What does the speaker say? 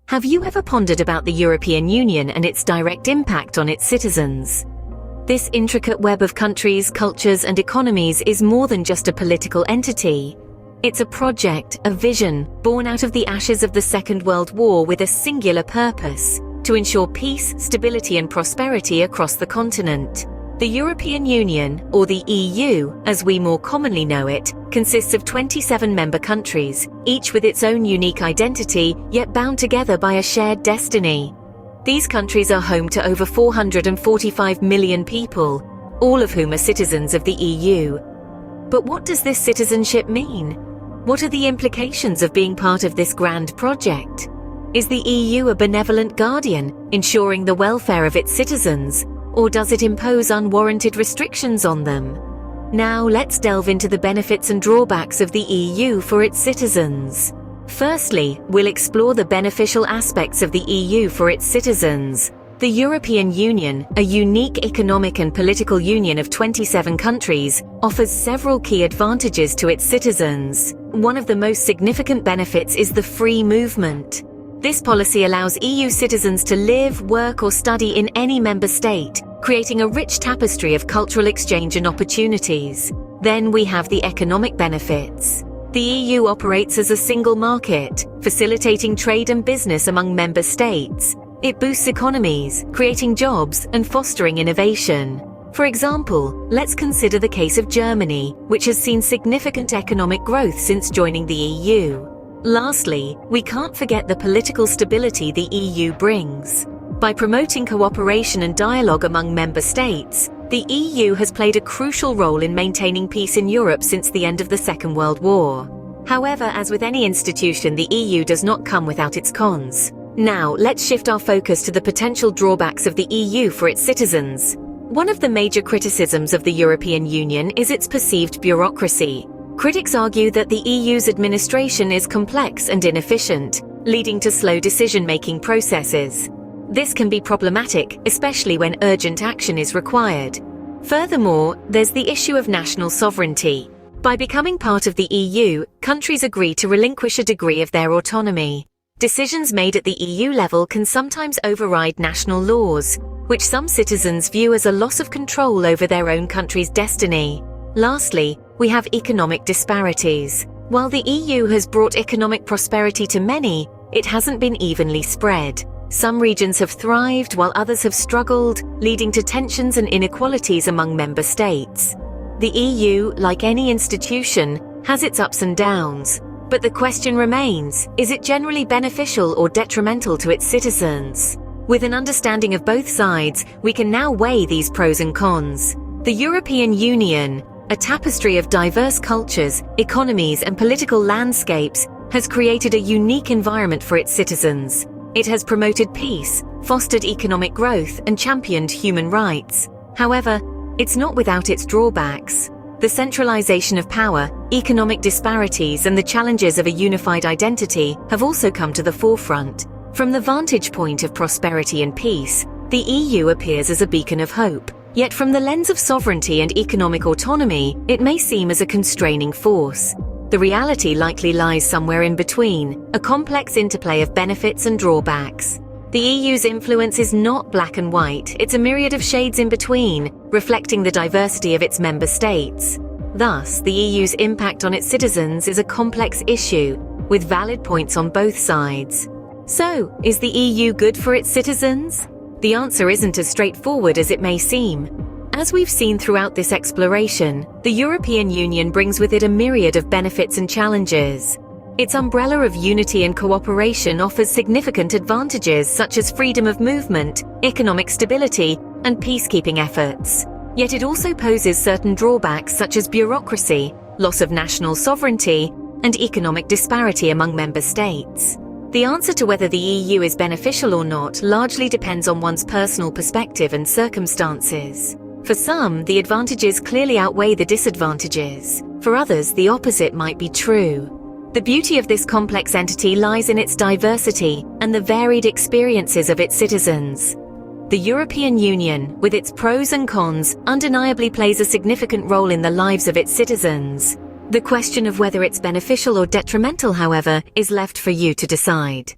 Have you ever pondered about the European Union and its direct impact on its citizens? This intricate web of countries, cultures, and economies is more than just a political entity. It's a project, a vision, born out of the ashes of the Second World War with a singular purpose: to ensure peace, stability, and prosperity across the continent. The European Union, or the EU, as we more commonly know it, consists of 27 member countries, each with its own unique identity, yet bound together by a shared destiny. These countries are home to over 445 million people, all of whom are citizens of the EU. But what does this citizenship mean? What are the implications of being part of this grand project? Is the EU a benevolent guardian, ensuring the welfare of its citizens? Or does it impose unwarranted restrictions on them? Now let's delve into the benefits and drawbacks of the EU for its citizens. Firstly, we'll explore the beneficial aspects of the EU for its citizens. The European Union, a unique economic and political union of 27 countries, offers several key advantages to its citizens. One of the most significant benefits is the free movement. This policy allows EU citizens to live, work, or study in any member state, creating a rich tapestry of cultural exchange and opportunities. Then we have the economic benefits. The EU operates as a single market, facilitating trade and business among member states. It boosts economies, creating jobs and fostering innovation. For example, let's consider the case of Germany, which has seen significant economic growth since joining the EU. Lastly, we can't forget the political stability the EU brings. By promoting cooperation and dialogue among member states, the EU has played a crucial role in maintaining peace in Europe since the end of the Second World War. However, as with any institution, the EU does not come without its cons. Now, let's shift our focus to the potential drawbacks of the EU for its citizens. One of the major criticisms of the European Union is its perceived bureaucracy. Critics argue that the EU's administration is complex and inefficient, leading to slow decision-making processes. This can be problematic, especially when urgent action is required. Furthermore, there's the issue of national sovereignty. By becoming part of the EU, countries agree to relinquish a degree of their autonomy. Decisions made at the EU level can sometimes override national laws, which some citizens view as a loss of control over their own country's destiny. Lastly, we have economic disparities. While the EU has brought economic prosperity to many, it hasn't been evenly spread. Some regions have thrived while others have struggled, leading to tensions and inequalities among member states. The EU, like any institution, has its ups and downs. But the question remains, is it generally beneficial or detrimental to its citizens? With an understanding of both sides, we can now weigh these pros and cons. The European Union, a tapestry of diverse cultures, economies, and political landscapes, has created a unique environment for its citizens. It has promoted peace, fostered economic growth, and championed human rights. However, it's not without its drawbacks. The centralization of power, economic disparities, and the challenges of a unified identity have also come to the forefront. From the vantage point of prosperity and peace, the EU appears as a beacon of hope. Yet from the lens of sovereignty and economic autonomy, it may seem as a constraining force. The reality likely lies somewhere in between, a complex interplay of benefits and drawbacks. The EU's influence is not black and white, it's a myriad of shades in between, reflecting the diversity of its member states. Thus, the EU's impact on its citizens is a complex issue, with valid points on both sides. So, is the EU good for its citizens? The answer isn't as straightforward as it may seem. As we've seen throughout this exploration, the European Union brings with it a myriad of benefits and challenges. Its umbrella of unity and cooperation offers significant advantages such as freedom of movement, economic stability, and peacekeeping efforts. Yet it also poses certain drawbacks such as bureaucracy, loss of national sovereignty, and economic disparity among member states. The answer to whether the EU is beneficial or not largely depends on one's personal perspective and circumstances. For some, the advantages clearly outweigh the disadvantages. For others, the opposite might be true. The beauty of this complex entity lies in its diversity and the varied experiences of its citizens. The European Union, with its pros and cons, undeniably plays a significant role in the lives of its citizens. The question of whether it's beneficial or detrimental, however, is left for you to decide.